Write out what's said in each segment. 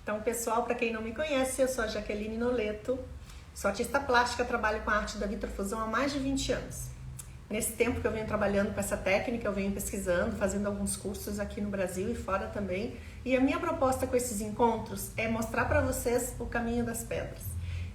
Então, pessoal, para quem não me conhece, eu sou a Jaqueline Noleto, sou artista plástica, trabalho com a arte da vitrofusão há mais de 20 anos. Nesse tempo que eu venho trabalhando com essa técnica, eu venho pesquisando, fazendo alguns cursos aqui no Brasil e fora também. E a minha proposta com esses encontros é mostrar para vocês o caminho das pedras.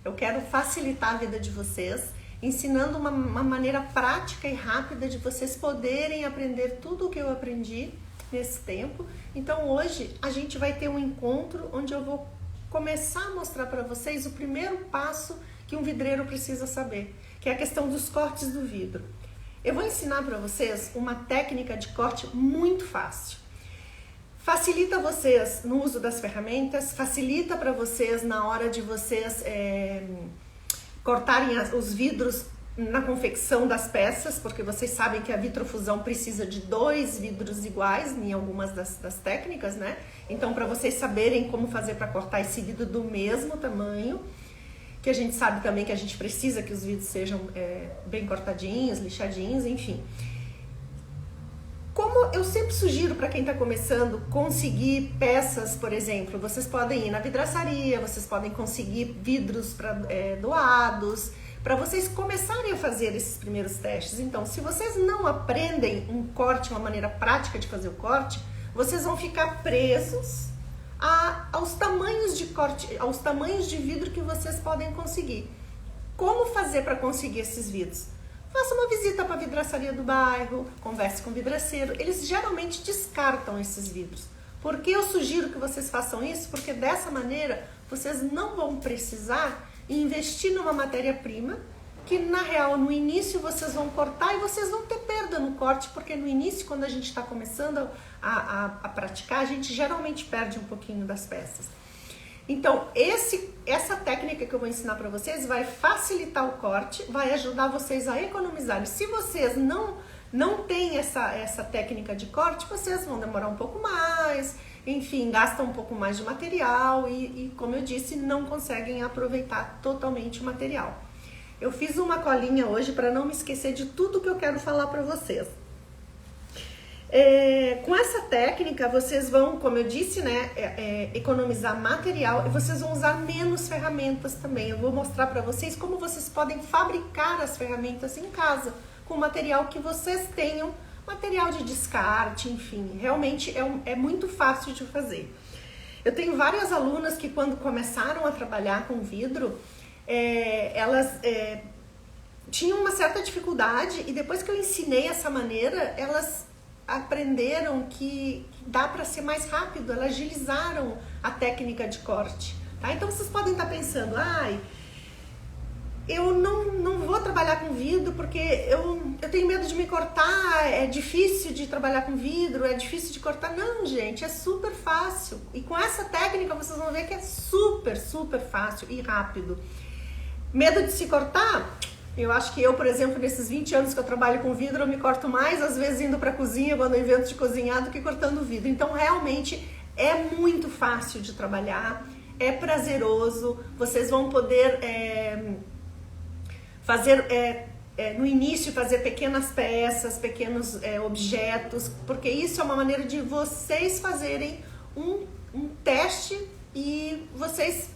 Eu quero facilitar a vida de vocês, ensinando uma maneira prática e rápida de vocês poderem aprender tudo o que eu aprendi nesse tempo. Então hoje a gente vai ter um encontro onde eu vou começar a mostrar para vocês o primeiro passo que um vidreiro precisa saber, que é a questão dos cortes do vidro. Eu vou ensinar para vocês uma técnica de corte muito fácil. Facilita vocês no uso das ferramentas, facilita para vocês na hora de vocês cortarem os vidros na confecção das peças, porque vocês sabem que a vitrofusão precisa de 2 vidros iguais em algumas das técnicas, né? Então, para vocês saberem como fazer para cortar esse vidro do mesmo tamanho, que a gente sabe também que a gente precisa que os vidros sejam bem cortadinhos, lixadinhos, enfim. Como eu sempre sugiro para quem está começando conseguir peças, por exemplo, vocês podem ir na vidraçaria, vocês podem conseguir vidros doados, para vocês começarem a fazer esses primeiros testes. Então, se vocês não aprendem um corte, uma maneira prática de fazer o corte, vocês vão ficar presos aos tamanhos de corte, aos tamanhos de vidro que vocês podem conseguir. Como fazer para conseguir esses vidros? Faça uma visita para a vidraçaria do bairro, converse com o vidraceiro. Eles geralmente descartam esses vidros. Por que eu sugiro que vocês façam isso? Porque dessa maneira vocês não vão precisar investir numa matéria-prima que na real no início vocês vão cortar e vocês vão ter perda no corte, porque no início, quando a gente está começando a praticar, a gente geralmente perde um pouquinho das peças. Então, essa técnica que eu vou ensinar para vocês vai facilitar o corte, vai ajudar vocês a economizar. E se vocês não têm essa técnica de corte, vocês vão demorar um pouco mais, enfim, gastam um pouco mais de material e, como eu disse, não conseguem aproveitar totalmente o material. Eu fiz uma colinha hoje para não me esquecer de tudo que eu quero falar para vocês. Com essa técnica, vocês vão, como eu disse, né, economizar material e vocês vão usar menos ferramentas também. Eu vou mostrar para vocês como vocês podem fabricar as ferramentas em casa, com material que vocês tenham, material de descarte, enfim, realmente é muito fácil de fazer. Eu tenho várias alunas que quando começaram a trabalhar com vidro, elas tinham uma certa dificuldade e depois que eu ensinei essa maneira, elas aprenderam que dá para ser mais rápido, elas agilizaram a técnica de corte, tá? Então vocês podem estar pensando, eu não vou trabalhar com vidro porque eu tenho medo de me cortar, é difícil de trabalhar com vidro, é difícil de cortar. Não, gente, é super fácil. E com essa técnica vocês vão ver que é super, super fácil e rápido. Medo de se cortar? Eu acho que eu, por exemplo, nesses 20 anos que eu trabalho com vidro, eu me corto mais, às vezes, indo para a cozinha, quando eu invento de cozinhar, do que cortando vidro. Então, realmente, é muito fácil de trabalhar, é prazeroso, vocês vão poder fazer, no início, fazer pequenas peças, pequenos objetos, porque isso é uma maneira de vocês fazem um teste e vocês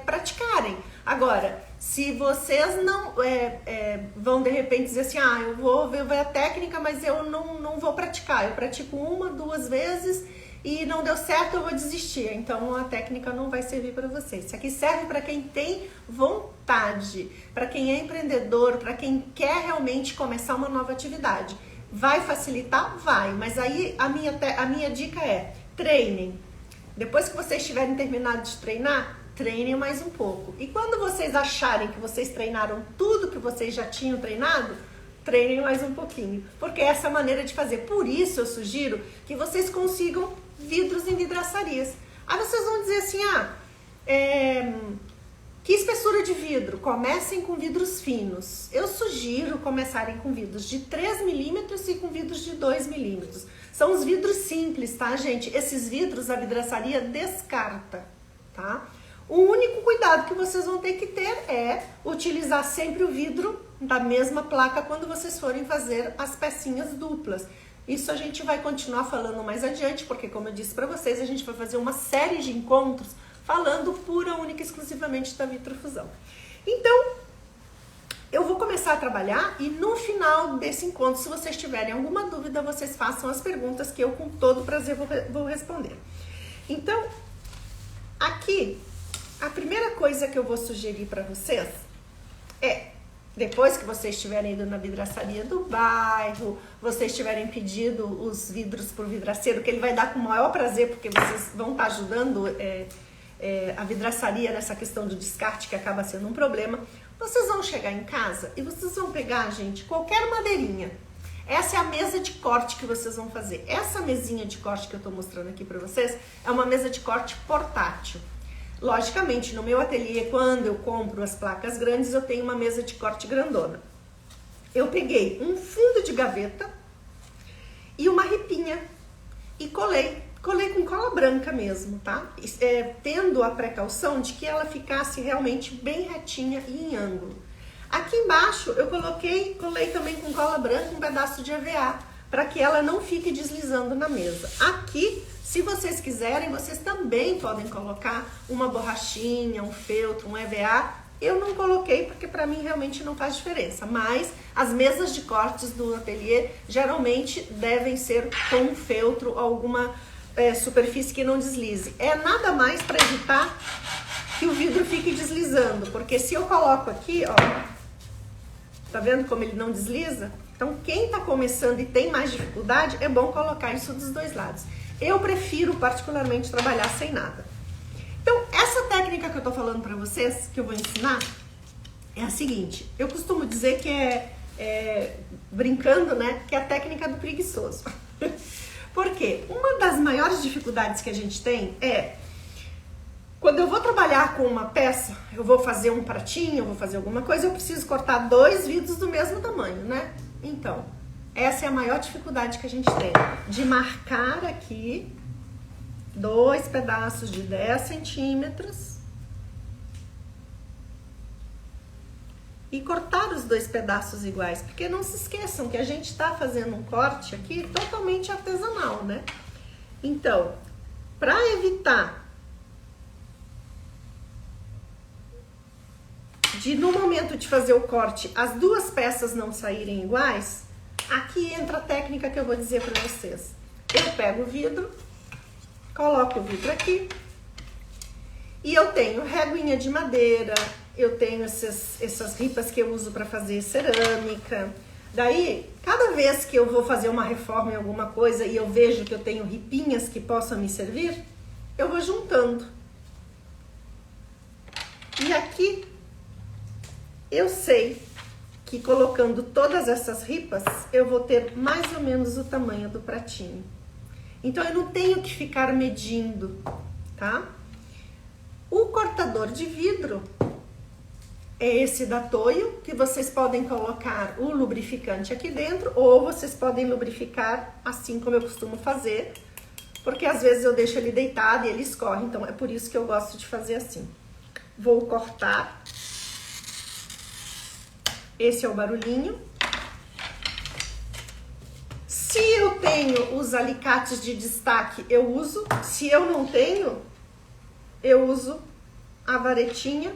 praticarem. Agora, se vocês não vão de repente dizer assim, eu vou ver a técnica, mas eu não vou praticar, eu pratico 1, 2 vezes e não deu certo, eu vou desistir. Então a técnica não vai servir para vocês. Isso aqui serve para quem tem vontade, para quem é empreendedor, para quem quer realmente começar uma nova atividade. Vai facilitar? Vai, mas aí a minha dica é treinem. Depois que vocês tiverem terminado de treinar, treinem mais um pouco. E quando vocês acharem que vocês treinaram tudo que vocês já tinham treinado, treinem mais um pouquinho. Porque essa é a maneira de fazer. Por isso eu sugiro que vocês consigam vidros em vidraçarias. Aí vocês vão dizer assim, que espessura de vidro? Comecem com vidros finos. Eu sugiro começarem com vidros de 3 milímetros e com vidros de 2 milímetros. São os vidros simples, tá, gente? Esses vidros a vidraçaria descarta, tá? O único cuidado que vocês vão ter que ter é utilizar sempre o vidro da mesma placa quando vocês forem fazer as pecinhas duplas. Isso a gente vai continuar falando mais adiante, porque como eu disse para vocês, a gente vai fazer uma série de encontros falando pura, única e exclusivamente da vitrofusão. Então, eu vou começar a trabalhar e no final desse encontro, se vocês tiverem alguma dúvida, vocês façam as perguntas que eu com todo prazer vou responder. Então, aqui, a primeira coisa que eu vou sugerir para vocês é, depois que vocês tiverem ido na vidraçaria do bairro, vocês tiverem pedido os vidros por vidraceiro, que ele vai dar com o maior prazer, porque vocês vão estar ajudando a vidraçaria nessa questão do descarte, que acaba sendo um problema. Vocês vão chegar em casa e vocês vão pegar, gente, qualquer madeirinha. Essa é a mesa de corte que vocês vão fazer. Essa mesinha de corte que eu tô mostrando aqui pra vocês é uma mesa de corte portátil. Logicamente, no meu ateliê, quando eu compro as placas grandes, eu tenho uma mesa de corte grandona. Eu peguei um fundo de gaveta e uma ripinha e colei com cola branca mesmo, tá? Tendo a precaução de que ela ficasse realmente bem retinha e em ângulo. Aqui embaixo eu colei também com cola branca um pedaço de EVA, para que ela não fique deslizando na mesa. Aqui, se vocês quiserem, vocês também podem colocar uma borrachinha, um feltro, um EVA. Eu não coloquei porque para mim realmente não faz diferença, mas as mesas de cortes do ateliê geralmente devem ser com um feltro ou alguma superfície que não deslize. É nada mais para evitar que o vidro fique deslizando, porque se eu coloco aqui, ó, tá vendo como ele não desliza? Então quem tá começando e tem mais dificuldade, é bom colocar isso dos dois lados. Eu prefiro particularmente trabalhar sem nada. Então essa técnica que eu tô falando para vocês, que eu vou ensinar, é a seguinte: eu costumo dizer que brincando, né, que é a técnica do preguiçoso. Porque uma das maiores dificuldades que a gente tem é quando eu vou trabalhar com uma peça, eu vou fazer um pratinho, eu vou fazer alguma coisa, eu preciso cortar 2 vidros do mesmo tamanho, né? Então, essa é a maior dificuldade que a gente tem, de marcar aqui 2 pedaços de 10 centímetros e cortar os 2 pedaços iguais, porque não se esqueçam que a gente está fazendo um corte aqui totalmente artesanal, né? Então, para evitar de no momento de fazer o corte as 2 peças não saírem iguais, aqui entra a técnica que eu vou dizer para vocês. Eu pego o vidro, coloco o vidro aqui e eu tenho reguinha de madeira, eu tenho essas ripas que eu uso para fazer cerâmica. Daí, cada vez que eu vou fazer uma reforma em alguma coisa e eu vejo que eu tenho ripinhas que possam me servir, eu vou juntando. E aqui, eu sei que colocando todas essas ripas, eu vou ter mais ou menos o tamanho do pratinho. Então, eu não tenho que ficar medindo, tá? O cortador de vidro é esse da Toyo, que vocês podem colocar o lubrificante aqui dentro, ou vocês podem lubrificar assim como eu costumo fazer, porque às vezes eu deixo ele deitado e ele escorre, então é por isso que eu gosto de fazer assim. Vou cortar. Esse é o barulhinho. Se eu tenho os alicates de destaque, eu uso. Se eu não tenho, eu uso a varetinha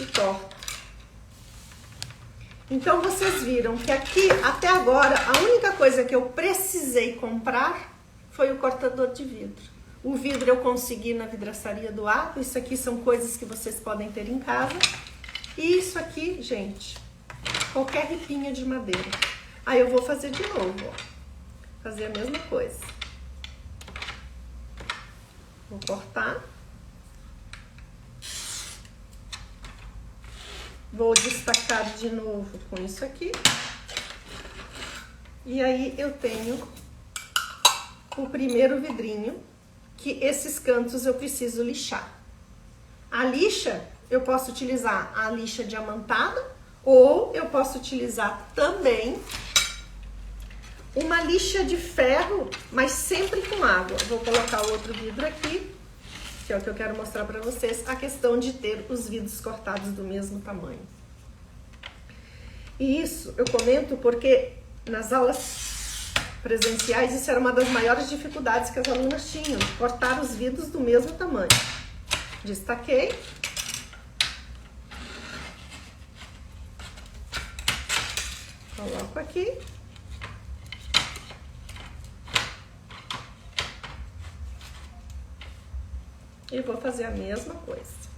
e corto. Então vocês viram que aqui até agora a única coisa que eu precisei comprar foi o cortador de vidro. O vidro eu consegui na vidraçaria do Ato. Isso aqui são coisas que vocês podem ter em casa. E isso aqui, gente, qualquer ripinha de madeira. Aí eu vou fazer de novo, ó. Fazer a mesma coisa. Vou cortar. Vou destacar de novo com isso aqui. E aí eu tenho o primeiro vidrinho, que esses cantos eu preciso lixar. A lixa, eu posso utilizar a lixa diamantada, ou eu posso utilizar também uma lixa de ferro, mas sempre com água. Vou colocar o outro vidro aqui, que é o que eu quero mostrar para vocês, a questão de ter os vidros cortados do mesmo tamanho. E isso eu comento porque nas aulas presenciais, isso era uma das maiores dificuldades que as alunas tinham, cortar os vidros do mesmo tamanho. Destaquei. Coloco aqui. E vou fazer a mesma coisa.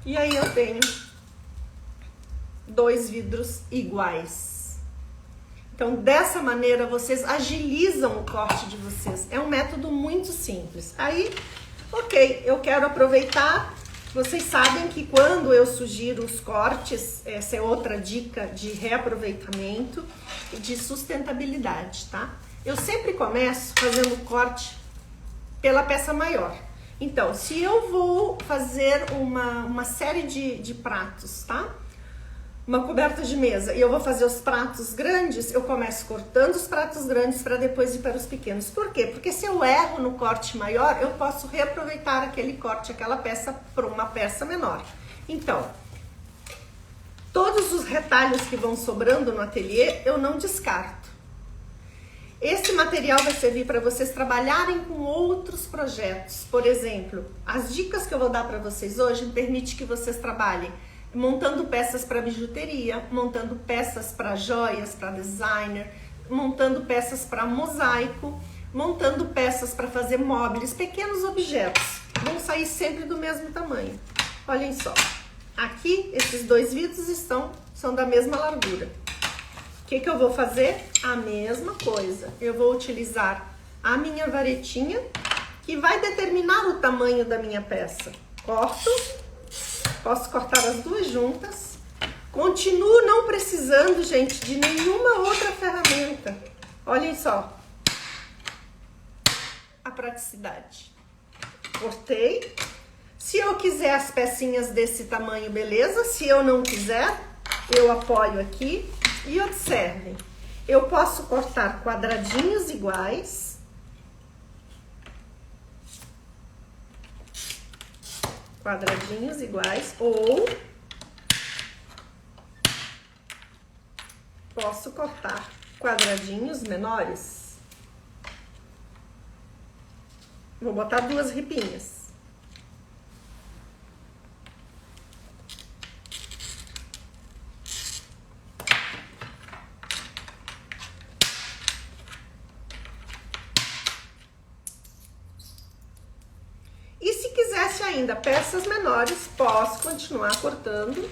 E aí eu tenho 2 vidros iguais. Então, dessa maneira, vocês agilizam o corte de vocês. É um método muito simples. Aí, ok, eu quero aproveitar. Vocês sabem que quando eu sugiro os cortes, essa é outra dica de reaproveitamento e de sustentabilidade, tá? Eu sempre começo fazendo o corte pela peça maior. Então, se eu vou fazer uma série de pratos, tá? Uma coberta de mesa, e eu vou fazer os pratos grandes, eu começo cortando os pratos grandes para depois ir para os pequenos. Por quê? Porque se eu erro no corte maior, eu posso reaproveitar aquele corte, aquela peça, para uma peça menor. Então, todos os retalhos que vão sobrando no ateliê, eu não descarto. Esse material vai servir para vocês trabalharem com outros projetos. Por exemplo, as dicas que eu vou dar para vocês hoje permite que vocês trabalhem montando peças para bijuteria, montando peças para joias, para designer, montando peças para mosaico, montando peças para fazer móveis, pequenos objetos. Vão sair sempre do mesmo tamanho. Olhem só. Aqui, esses 2 vidros são da mesma largura. O que eu vou fazer? A mesma coisa. Eu vou utilizar a minha varetinha, que vai determinar o tamanho da minha peça. Corto. Posso cortar as 2 juntas. Continuo não precisando, gente, de nenhuma outra ferramenta. Olhem só. A praticidade. Cortei. Se eu quiser as pecinhas desse tamanho, beleza. Se eu não quiser, eu apoio aqui. E observem. Eu posso cortar quadradinhos iguais. Quadradinhos iguais, ou posso cortar quadradinhos menores. Vou botar 2 ripinhas. Ainda peças menores, posso continuar cortando,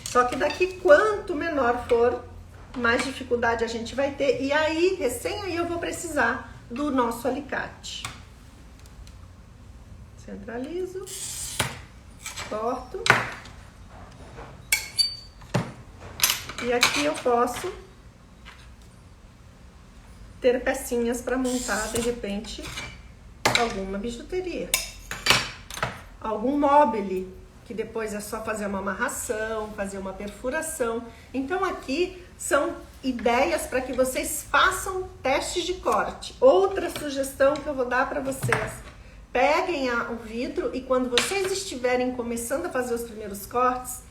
só que daqui quanto menor for, mais dificuldade a gente vai ter, e aí, recém aí eu vou precisar do nosso alicate. Centralizo, corto, e aqui eu posso ter pecinhas para montar, de repente, alguma bijuteria. Algum móvel, que depois é só fazer uma amarração, fazer uma perfuração. Então aqui são ideias para que vocês façam testes de corte. Outra sugestão que eu vou dar para vocês. Peguem o vidro e quando vocês estiverem começando a fazer os primeiros cortes,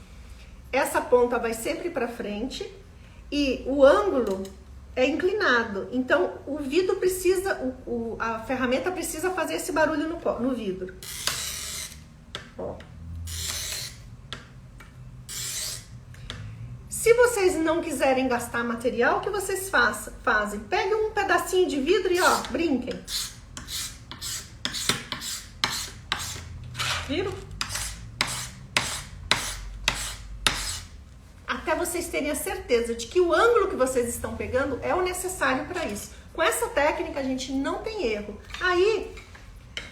essa ponta vai sempre para frente e o ângulo é inclinado. Então o vidro precisa, a ferramenta precisa fazer esse barulho no vidro. Ó. Se vocês não quiserem gastar material, o que vocês fazem? Peguem um pedacinho de vidro e ó, brinquem. Viram? Até vocês terem a certeza de que o ângulo que vocês estão pegando é o necessário para isso. Com essa técnica a gente não tem erro. Aí,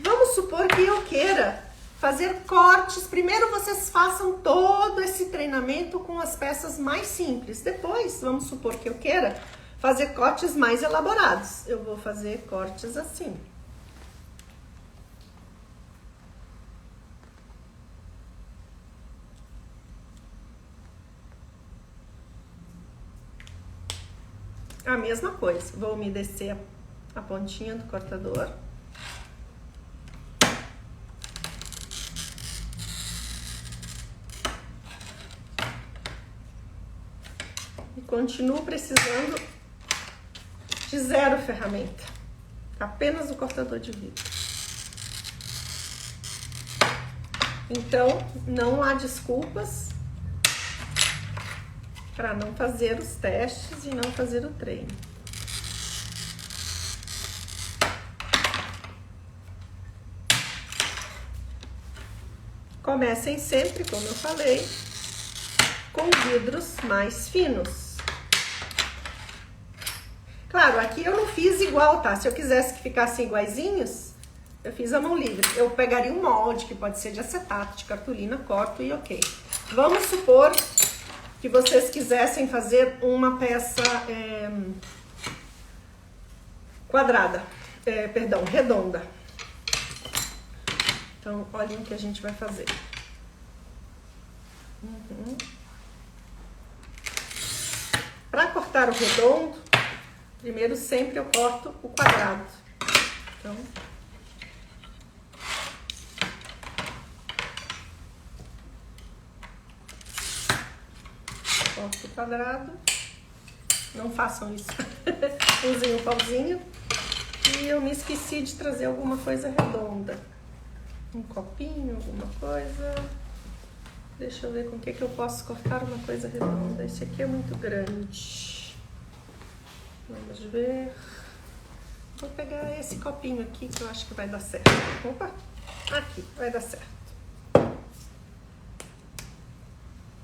vamos supor que eu queira fazer cortes. Primeiro vocês façam todo esse treinamento com as peças mais simples. Depois, vamos supor que eu queira fazer cortes mais elaborados. Eu vou fazer cortes assim. A mesma coisa. Vou umedecer a pontinha do cortador. continuo precisando de 0 ferramenta. Apenas o cortador de vidro. Então, não há desculpas para não fazer os testes e não fazer o treino. Comecem sempre, como eu falei, com vidros mais finos. Claro, aqui eu não fiz igual, tá? Se eu quisesse que ficassem iguaizinhos, eu fiz a mão livre. Eu pegaria um molde, que pode ser de acetato, de cartolina, corto e ok. Vamos supor que vocês quisessem fazer uma peça redonda. Então, olhem o que a gente vai fazer. Para cortar o redondo, primeiro sempre eu corto o quadrado. Então, corto o quadrado. Não façam isso. Usem um pauzinho. E eu me esqueci de trazer alguma coisa redonda. Um copinho, alguma coisa. Deixa eu ver com o que eu posso cortar uma coisa redonda. Esse aqui é muito grande. Vamos ver. Vou pegar esse copinho aqui que eu acho que vai dar certo. Opa! Aqui, vai dar certo.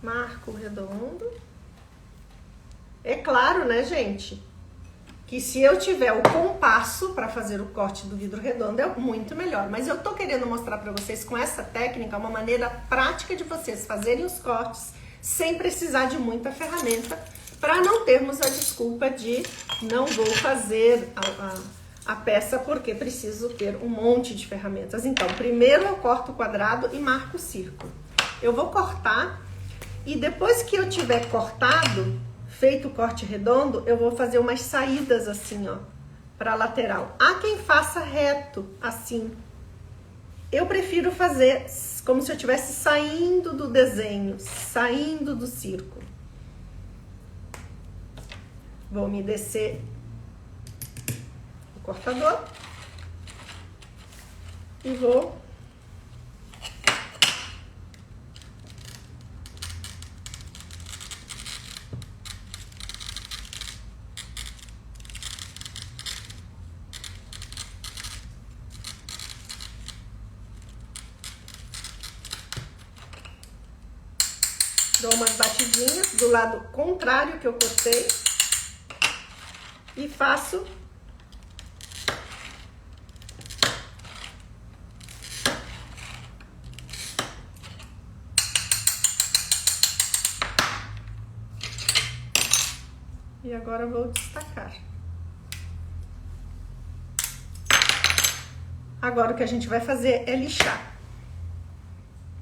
Marco redondo. É claro, né, gente? Que se eu tiver o compasso para fazer o corte do vidro redondo é muito melhor. Mas eu tô querendo mostrar para vocês com essa técnica uma maneira prática de vocês fazerem os cortes sem precisar de muita ferramenta, para não termos a desculpa de não vou fazer a peça porque preciso ter um monte de ferramentas. Então, primeiro eu corto o quadrado e marco o círculo. Eu vou cortar e depois que eu tiver cortado, feito o corte redondo, eu vou fazer umas saídas assim, ó, para lateral. Há quem faça reto, assim. Eu prefiro fazer como se eu estivesse saindo do desenho, saindo do círculo. Vou me descer o cortador e vou dou umas batidinhas do lado contrário que eu cortei e faço e agora eu vou destacar. Agora o que a gente vai fazer é lixar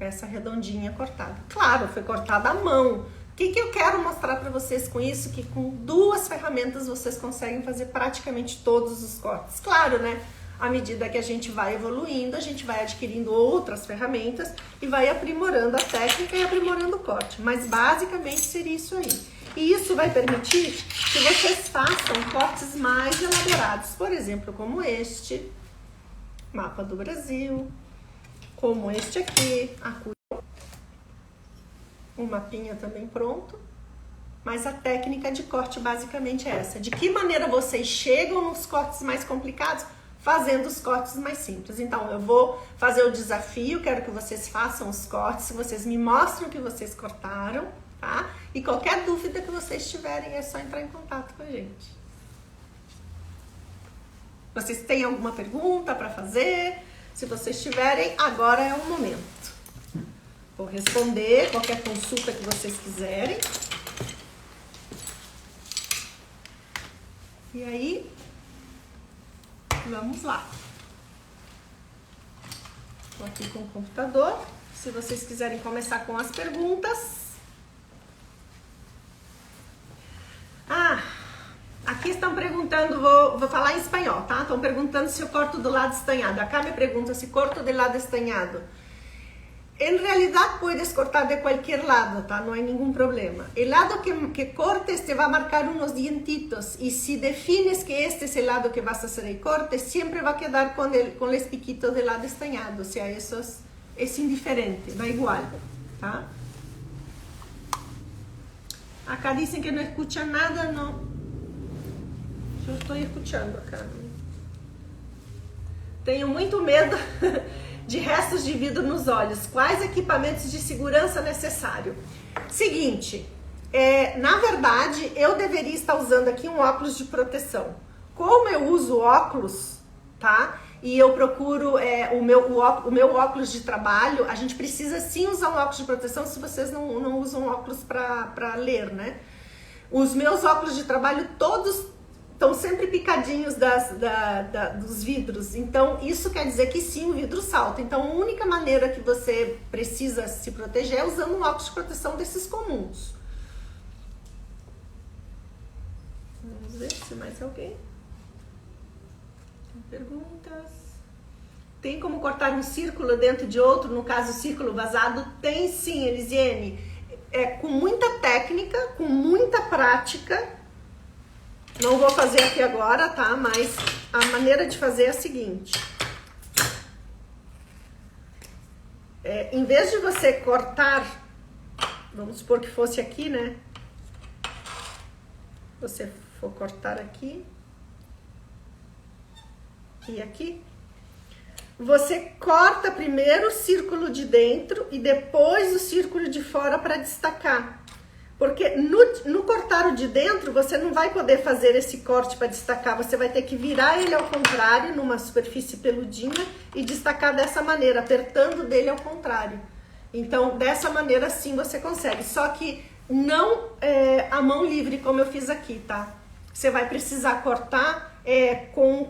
essa redondinha cortada. Claro, foi cortada à mão. O que eu quero mostrar para vocês com isso? Que com 2 ferramentas vocês conseguem fazer praticamente todos os cortes. Claro, né? À medida que a gente vai evoluindo, a gente vai adquirindo outras ferramentas e vai aprimorando a técnica e aprimorando o corte. Mas basicamente seria isso aí. E isso vai permitir que vocês façam cortes mais elaborados. Por exemplo, como este, mapa do Brasil. Como este aqui, um mapinha também pronto. Mas a técnica de corte basicamente é essa. De que maneira vocês chegam nos cortes mais complicados? Fazendo os cortes mais simples. Então, eu vou fazer o desafio, quero que vocês façam os cortes, vocês me mostrem o que vocês cortaram, tá? E qualquer dúvida que vocês tiverem, é só entrar em contato com a gente. Vocês têm alguma pergunta para fazer? Se vocês tiverem, agora é o momento. Vou responder qualquer consulta que vocês quiserem. E aí, vamos lá. Estou aqui com o computador. Se vocês quiserem começar com as perguntas. Aqui estão perguntando, vou falar em espanhol, tá? Estão perguntando se eu corto do lado estanhado. Acá me pergunta se corto do lado estanhado. En realidad puedes cortar de cualquier lado, ¿tá? No hay ningún problema. El lado que cortes te va a marcar unos dientitos y si defines que este es el lado que vas a hacer el corte, siempre va a quedar con los piquitos del lado estañado. O sea, eso es indiferente, da igual, ¿tá? Acá dicen que no escuchan nada, no. Yo estoy escuchando acá. Tenho muito medo de restos de vidro nos olhos. Quais equipamentos de segurança necessário? Seguinte, na verdade, eu deveria estar usando aqui um óculos de proteção. Como eu uso óculos, tá? E eu procuro o meu óculos de trabalho, a gente precisa sim usar um óculos de proteção se vocês não usam óculos para ler, né? Os meus óculos de trabalho todos estão sempre picadinhos dos vidros, então isso quer dizer que sim, o vidro salta. Então a única maneira que você precisa se proteger é usando um óculos de proteção desses comuns. Vamos ver se mais alguém tem perguntas. Tem como cortar um círculo dentro de outro, no caso círculo vazado? Tem sim, Elisiane. Com muita técnica, com muita prática. Não vou fazer aqui agora, tá? Mas a maneira de fazer é a seguinte. Em vez de você cortar, vamos supor que fosse aqui, né? Você for cortar aqui e aqui. Você corta primeiro o círculo de dentro e depois o círculo de fora para destacar. Porque no cortar o de dentro, você não vai poder fazer esse corte para destacar. Você vai ter que virar ele ao contrário, numa superfície peludinha, e destacar dessa maneira, apertando dele ao contrário. Então, dessa maneira, sim, você consegue. Só que não a mão livre, como eu fiz aqui, tá? Você vai precisar cortar com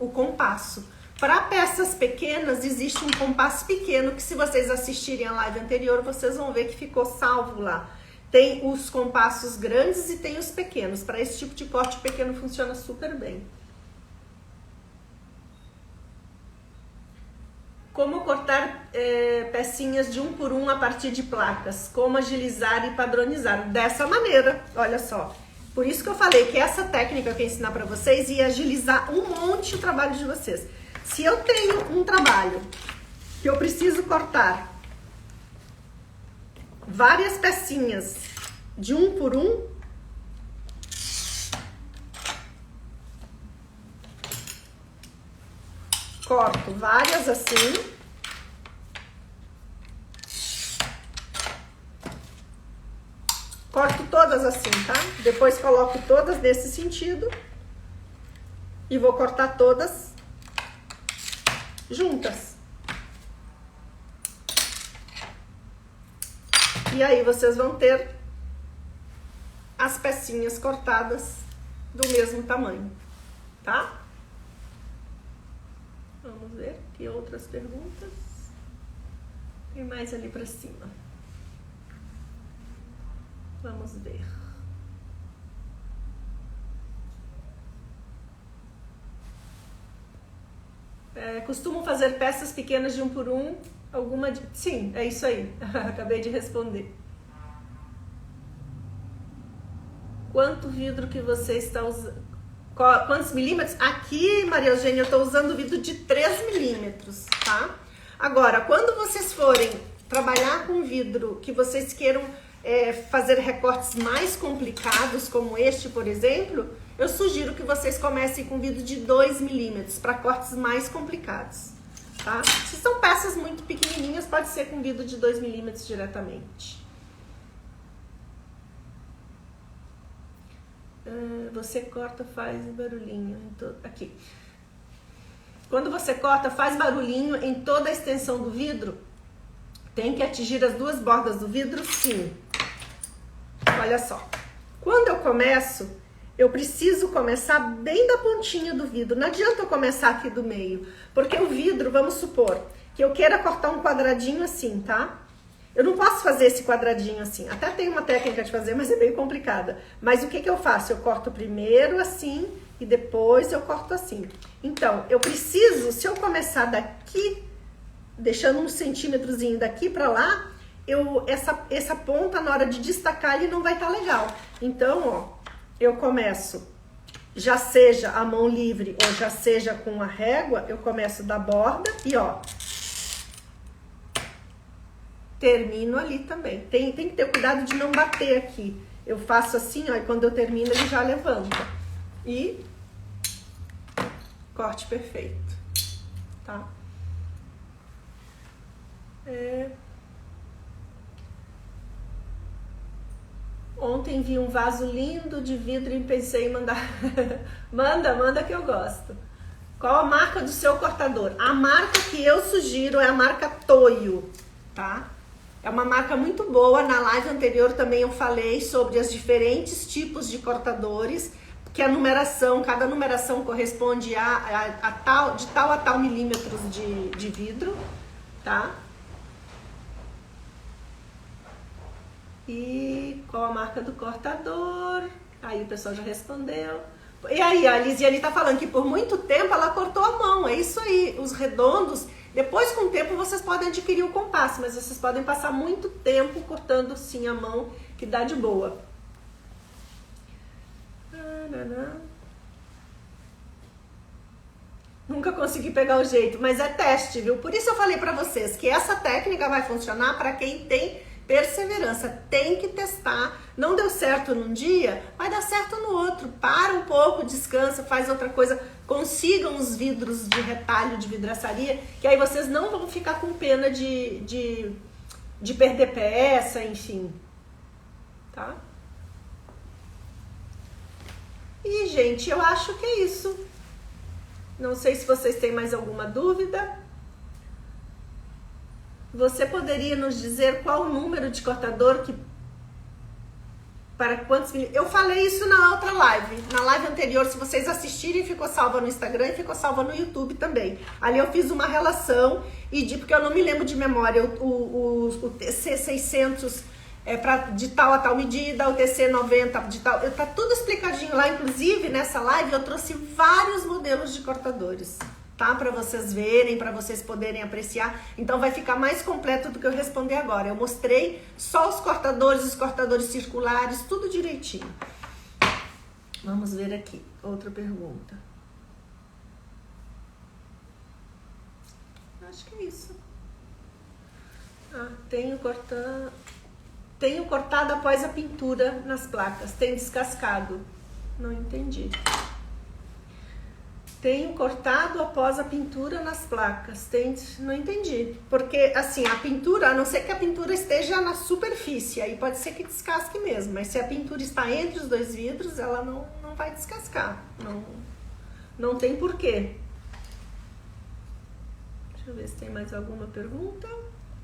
o compasso. Para peças pequenas, existe um compasso pequeno, que se vocês assistirem a live anterior, vocês vão ver que ficou salvo lá. Tem os compassos grandes e tem os pequenos. Para esse tipo de corte, o pequeno funciona super bem. Como cortar pecinhas de 1 por 1 a partir de placas? Como agilizar e padronizar? Dessa maneira, olha só. Por isso que eu falei que essa técnica que eu ia ensinar para vocês ia agilizar um monte o trabalho de vocês. Se eu tenho um trabalho que eu preciso cortar várias pecinhas de 1 por 1, corto várias assim, corto todas assim, tá? Depois coloco todas nesse sentido e vou cortar todas juntas. E aí vocês vão ter as pecinhas cortadas do mesmo tamanho, tá? Vamos ver que outras perguntas. Tem mais ali pra cima. Vamos ver. Costumam fazer peças pequenas de 1 por 1? Sim, é isso aí. Acabei de responder. Quanto vidro que você está usando? Quantos milímetros? Aqui, Maria Eugênia, eu estou usando vidro de 3 milímetros, tá? Agora, quando vocês forem trabalhar com vidro que vocês queiram fazer recortes mais complicados, como este, por exemplo, eu sugiro que vocês comecem com vidro de 2 milímetros para cortes mais complicados, tá? Se são peças muito pequenininhas, pode ser com vidro de 2 milímetros diretamente. Você corta, faz barulhinho. Aqui. Quando você corta, faz barulhinho em toda a extensão do vidro. Tem que atingir as duas bordas do vidro, sim. Olha só. Quando eu começo, eu preciso começar bem da pontinha do vidro. Não adianta eu começar aqui do meio. Porque o vidro, vamos supor, que eu queira cortar um quadradinho assim, tá? Eu não posso fazer esse quadradinho assim. Até tem uma técnica de fazer, mas é bem complicada. Mas o que que eu faço? Eu corto primeiro assim e depois eu corto assim. Então, eu preciso, se eu começar daqui, deixando um centímetrozinho daqui para lá, essa ponta, na hora de destacar, ele não vai estar legal. Então, ó, eu começo, já seja a mão livre ou já seja com a régua, eu começo da borda e, ó, termino ali também. Tem que ter cuidado de não bater aqui. Eu faço assim, ó, e quando eu termino, ele já levanta. E corte perfeito, tá? Ontem vi um vaso lindo de vidro e pensei em mandar. Manda que eu gosto. Qual a marca do seu cortador? A marca que eu sugiro é a marca Toyo, tá? É uma marca muito boa. Na live anterior também eu falei sobre os diferentes tipos de cortadores, que a numeração, cada numeração corresponde de tal a tal milímetros de vidro, tá? E qual a marca do cortador? Aí o pessoal já respondeu. E aí, a Lisiane tá falando que por muito tempo ela cortou a mão. É isso aí, os redondos. Depois, com o tempo, vocês podem adquirir o compasso, mas vocês podem passar muito tempo cortando sim a mão, que dá de boa. Nunca consegui pegar o jeito, mas é teste, viu? Por isso eu falei pra vocês que essa técnica vai funcionar para quem tem perseverança. Tem que testar. Não deu certo num dia, vai dar certo no outro. Para um pouco, descansa, faz outra coisa. Consigam os vidros de retalho de vidraçaria, que aí vocês não vão ficar com pena de perder peça, enfim. Tá? E, gente, eu acho que é isso. Não sei se vocês têm mais alguma dúvida. Você poderia nos dizer qual o número de cortador que... Para quantos milímetros? Eu falei isso na outra live. Na live anterior, se vocês assistirem, ficou salva no Instagram e ficou salva no YouTube também. Ali eu fiz uma relação porque eu não me lembro de memória. O TC600 é de tal a tal medida, o TC90 de tal... Tá tudo explicadinho lá. Inclusive, nessa live, eu trouxe vários modelos de cortadores, tá? Para vocês verem, para vocês poderem apreciar. Então vai ficar mais completo do que eu responder agora. Eu mostrei só os cortadores circulares, tudo direitinho. Vamos ver aqui, outra pergunta. Acho que é isso. Tenho cortado após a pintura nas placas. Tenho descascado. Não entendi. Tenho cortado após a pintura nas placas. Não entendi. Porque, assim, a pintura, a não ser que a pintura esteja na superfície, aí pode ser que descasque mesmo. Mas se a pintura está entre os dois vidros, ela não vai descascar. Não tem porquê. Deixa eu ver se tem mais alguma pergunta.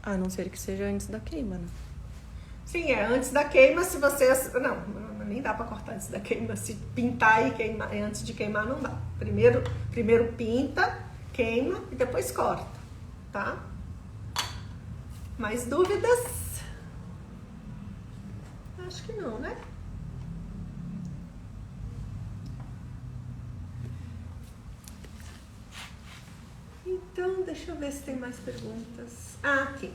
A não ser que seja antes da queima, né? Sim, antes da queima, se vocês... Não, nem dá pra cortar antes da queima. Se pintar e queimar, antes de queimar, não dá. Primeiro pinta, queima e depois corta, tá? Mais dúvidas? Acho que não, né? Então, deixa eu ver se tem mais perguntas. Aqui.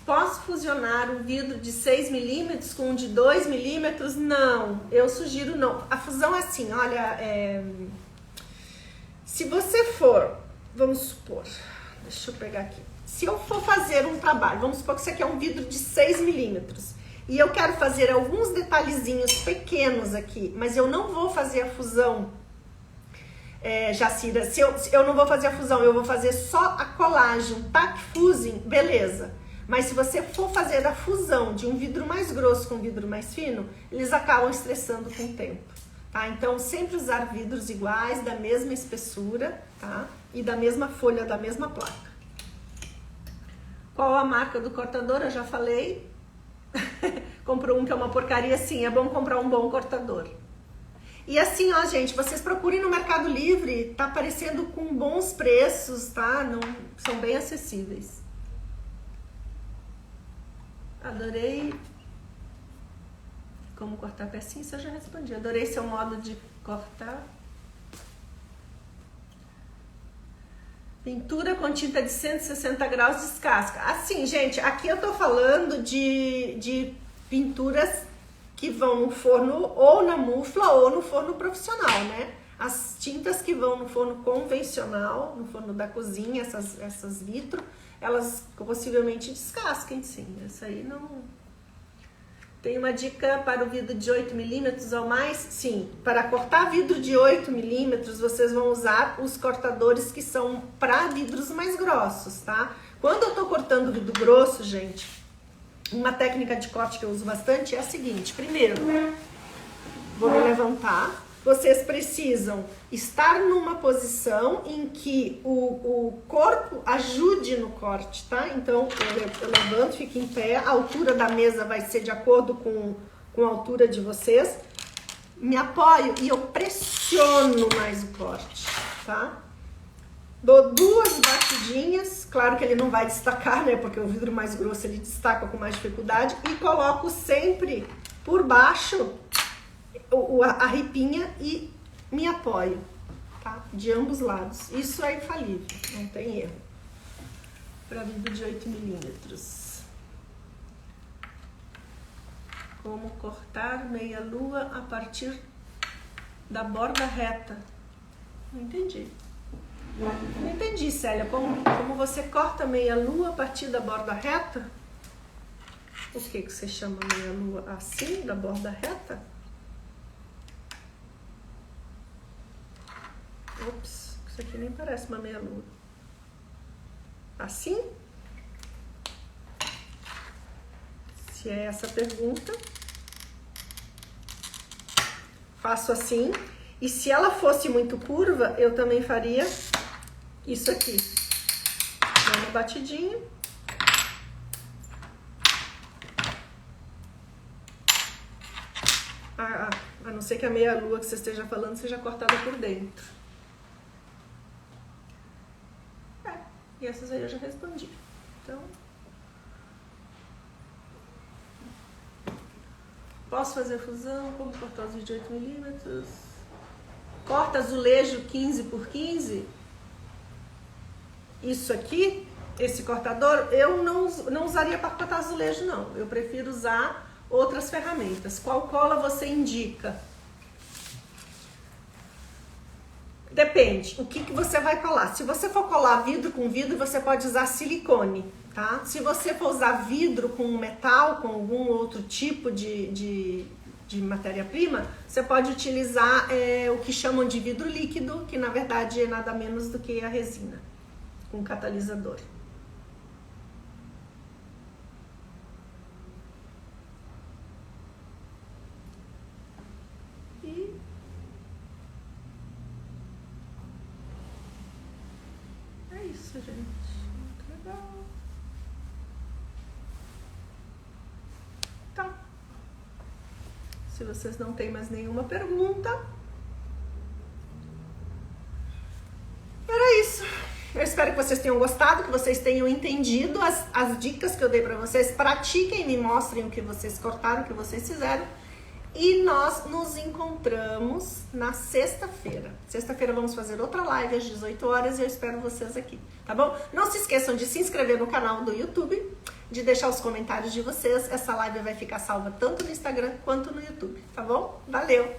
Posso fusionar um vidro de 6 milímetros com um de 2 milímetros? Não, eu sugiro não. A fusão é assim, olha, se você for, vamos supor, deixa eu pegar aqui. Se eu for fazer um trabalho, vamos supor que isso aqui é um vidro de 6 milímetros e eu quero fazer alguns detalhezinhos pequenos aqui, mas eu não vou fazer a fusão, Jacira, se eu não vou fazer a fusão, eu vou fazer só a colagem, um tack fusing, beleza. Mas se você for fazer a fusão de um vidro mais grosso com um vidro mais fino, eles acabam estressando com o tempo, tá? Então, sempre usar vidros iguais, da mesma espessura, tá? E da mesma folha, da mesma placa. Qual a marca do cortador? Eu já falei. Comprou um que é uma porcaria, sim, é bom comprar um bom cortador. E assim, ó, gente, vocês procurem no Mercado Livre, tá aparecendo com bons preços, tá? São bem acessíveis. Adorei como cortar pecinha, isso eu já respondi. Adorei seu modo de cortar. Pintura com tinta de 160 graus descasca. Assim, gente, aqui eu tô falando de pinturas que vão no forno ou na mufla ou no forno profissional, né? As tintas que vão no forno convencional, no forno da cozinha, essas vitro, elas possivelmente descasquem, sim. Essa aí não... Tem uma dica para o vidro de 8 milímetros ou mais? Sim, para cortar vidro de 8 milímetros, vocês vão usar os cortadores que são para vidros mais grossos, tá? Quando eu tô cortando vidro grosso, gente, uma técnica de corte que eu uso bastante é a seguinte. Primeiro, vou me levantar. Vocês precisam estar numa posição em que o corpo ajude no corte, tá? Então, eu levanto, fico em pé, a altura da mesa vai ser de acordo com a altura de vocês. Me apoio e eu pressiono mais o corte, tá? Dou 2 batidinhas, claro que ele não vai destacar, né? Porque o vidro mais grosso ele destaca com mais dificuldade. E coloco sempre por baixo a ripinha e me apoio, tá? De ambos lados. Isso é infalível, não tem erro. Para vidro de 8 milímetros. Como cortar meia lua a partir da borda reta? Não entendi. Não entendi, Célia. Como você corta meia lua a partir da borda reta? O que você chama meia lua assim, da borda reta? Ops, isso aqui nem parece uma meia lua. Assim? Se é essa a pergunta, faço assim. E se ela fosse muito curva, eu também faria isso aqui. Dando batidinho. A não ser que a meia lua que você esteja falando seja cortada por dentro. E essas aí eu já respondi. Então, posso fazer fusão? Como cortar os de 8 milímetros? Corta azulejo 15 por 15. Isso aqui, esse cortador, eu não usaria para cortar azulejo, não. Eu prefiro usar outras ferramentas. Qual cola você indica? Depende, o que você vai colar. Se você for colar vidro com vidro, você pode usar silicone, tá? Se você for usar vidro com metal, com algum outro tipo de matéria-prima, você pode utilizar o que chamam de vidro líquido, que na verdade é nada menos do que a resina, com catalisador. Isso, gente. Muito legal. Tá. Se vocês não têm mais nenhuma pergunta, era isso. Eu espero que vocês tenham gostado, que vocês tenham entendido as dicas que eu dei pra vocês. Pratiquem, me mostrem o que vocês cortaram, o que vocês fizeram. E nós nos encontramos na sexta-feira. Sexta-feira vamos fazer outra live às 18 horas e eu espero vocês aqui, tá bom? Não se esqueçam de se inscrever no canal do YouTube, de deixar os comentários de vocês. Essa live vai ficar salva tanto no Instagram quanto no YouTube, tá bom? Valeu!